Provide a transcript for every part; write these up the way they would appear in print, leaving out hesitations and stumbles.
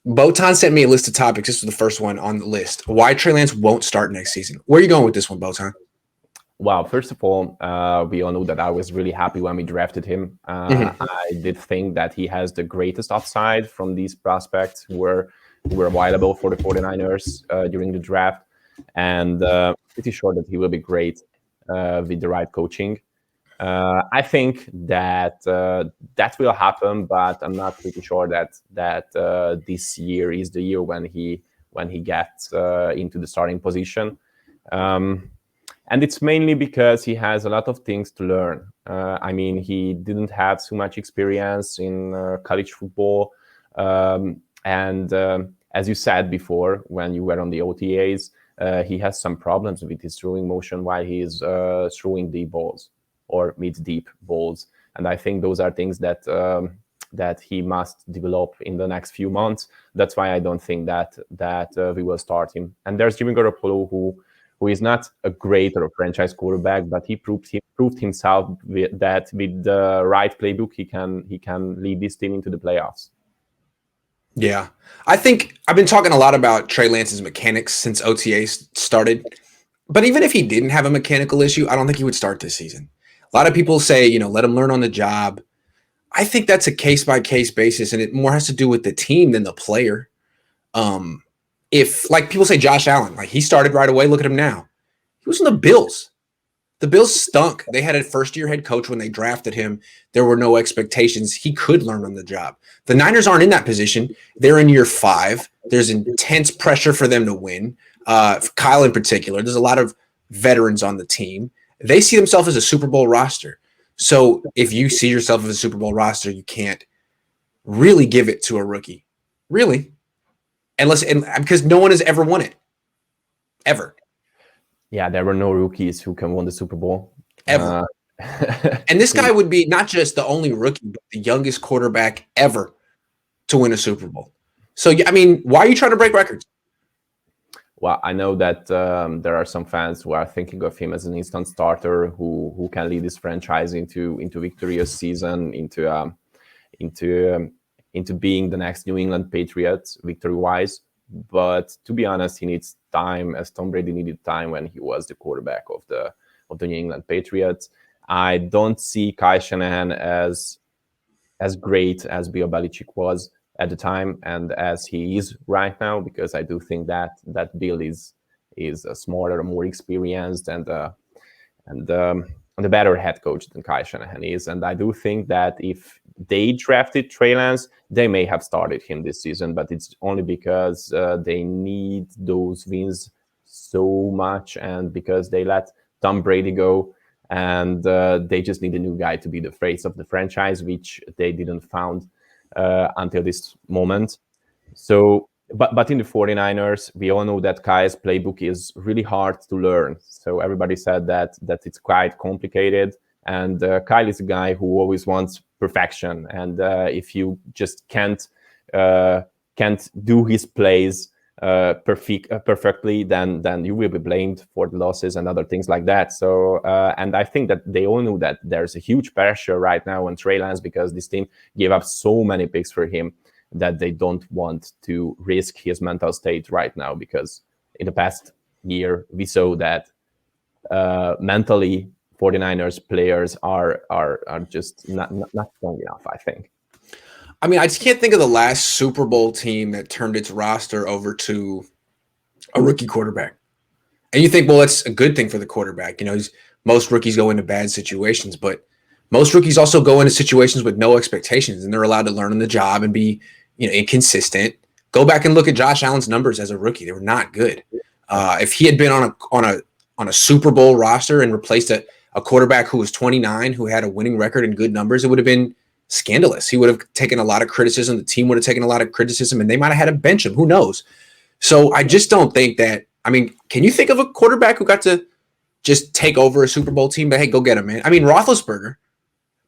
Botan sent me a list of topics. This was the first one on the list. Why Trey Lance won't start next season. Where are you going with this one, Botan? Well, first of all, we all know that I was really happy when we drafted him. I did think that he has the greatest upside from these prospects who were available for the 49ers during the draft. And pretty sure that he will be great with the right coaching. I think that that will happen, but I'm not pretty sure that this year is the year when he gets into the starting position. And it's mainly because he has a lot of things to learn. I mean, he didn't have so much experience in college football. And as you said before, when you were on the OTAs, he has some problems with his throwing motion while he is throwing deep balls or mid-deep balls. And I think those are things that that he must develop in the next few months. That's why I don't think that we will start him. And there's Jimmy Garoppolo, who is not a great or a franchise quarterback, but he proved himself that with the right playbook, he can lead this team into the playoffs. Yeah. I think I've been talking a lot about Trey Lance's mechanics since OTAs started. But even if he didn't have a mechanical issue, I don't think he would start this season. A lot of people say, let him learn on the job. I think that's a case-by-case basis, and it more has to do with the team than the player. If, like people say Josh Allen, like he started right away, look at him now. He was in the Bills. The Bills stunk. They had a first-year head coach when they drafted him. There were no expectations. He could learn on the job. The Niners aren't in that position. They're in year 5. There's intense pressure for them to win. Kyle in particular, there's a lot of veterans on the team. They see themselves as a Super Bowl roster. So if you see yourself as a Super Bowl roster, you can't really give it to a rookie. Really. Because no one has ever won it. Ever. Yeah, there were no rookies who can win the Super Bowl. Ever. And this guy would be not just the only rookie, but the youngest quarterback ever to win a Super Bowl. So, I mean, why are you trying to break records? Well, I know that there are some fans who are thinking of him as an instant starter who can lead this franchise into victorious season, into being the next New England Patriots victory-wise. But to be honest, he needs time, as Tom Brady needed time when he was the quarterback of the New England Patriots. I don't see Kyle Shanahan as great as Bill Belichick was at the time and as he is right now, because I do think that Bill is a smarter, more experienced, and a better head coach than Kyle Shanahan is. And I do think that if they drafted Trey Lance, they may have started him this season, but it's only because they need those wins so much, and because they let Tom Brady go, and they just need a new guy to be the face of the franchise, which they didn't found until this moment. So, but in the 49ers, we all know that Kyle's playbook is really hard to learn. So everybody said that it's quite complicated. And Kyle is a guy who always wants perfection. And if you just can't do his plays perfectly, then you will be blamed for the losses and other things like that. So, and I think that they all know that there's a huge pressure right now on Trey Lance, because this team gave up so many picks for him that they don't want to risk his mental state right now, because in the past year we saw that mentally 49ers players are just not strong enough, I think. I mean, I just can't think of the last Super Bowl team that turned its roster over to a rookie quarterback. And you think, well, it's a good thing for the quarterback. Most rookies go into bad situations, but most rookies also go into situations with no expectations, and they're allowed to learn on the job and be, inconsistent. Go back and look at Josh Allen's numbers as a rookie; they were not good. If he had been on a Super Bowl roster and replaced a quarterback who was 29, who had a winning record and good numbers, it would have been scandalous. He would have taken a lot of criticism. The team would have taken a lot of criticism, and they might have had to bench him. Who knows? So I just don't think that. I mean, can you think of a quarterback who got to just take over a Super Bowl team? But hey, go get him, man. I mean, Roethlisberger.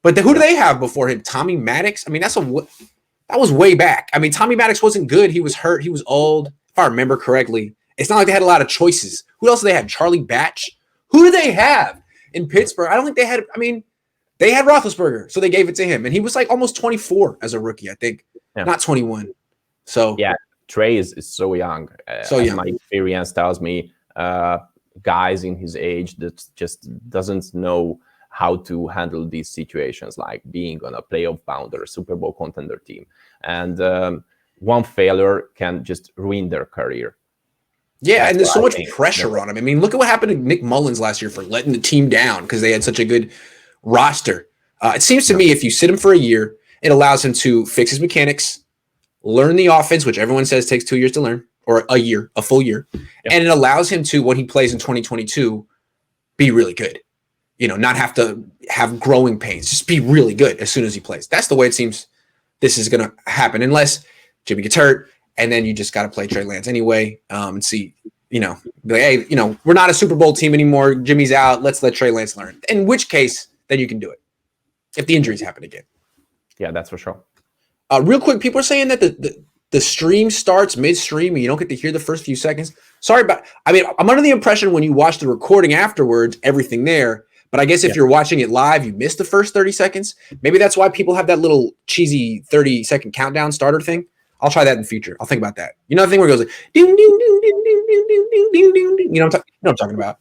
But who do they have before him? Tommy Maddox. I mean, that was way back. I mean, Tommy Maddox wasn't good. He was hurt. He was old. If I remember correctly, it's not like they had a lot of choices. Who else did they have? Charlie Batch. Who do they have in Pittsburgh? I don't think they had. I mean, they had Roethlisberger, so they gave it to him, and he was like almost 24 as a rookie, I think, not 21. So yeah, Trey is so young. So As young. my experience tells me, guys in his age that just doesn't know how to handle these situations, like being on a playoff bound or a Super Bowl contender team. And one failure can just ruin their career. Yeah, That's and there's so what I much think. pressure on him. I mean, look at what happened to Nick Mullins last year for letting the team down because they had such a good roster. It seems to me if you sit him for a year, it allows him to fix his mechanics, learn the offense, which everyone says takes 2 years to learn, or a year, a full year. Yep. And it allows him to, when he plays in 2022, be really good. You know, not have to have growing pains, just be really good as soon as he plays. That's the way it seems this is going to happen, unless Jimmy gets hurt, and then you just got to play Trey Lance anyway and see, you know, like, hey, you know, we're not a Super Bowl team anymore. Jimmy's out. Let's let Trey Lance learn. In which case, then you can do it if the injuries happen again. Yeah, that's for sure. Real quick, people are saying that the stream starts midstream and you don't get to hear the first few seconds. Sorry about. I mean, I'm under the impression when you watch the recording afterwards, everything there. But I guess if you're watching it live, you missed the first 30 seconds. Maybe that's why people have that little cheesy 30-second countdown starter thing. I'll try that in the future. I'll think about that. You know the thing where it goes like, ding, ding, ding, ding, ding, ding, ding, ding, ding, ding. You know what I'm talking about?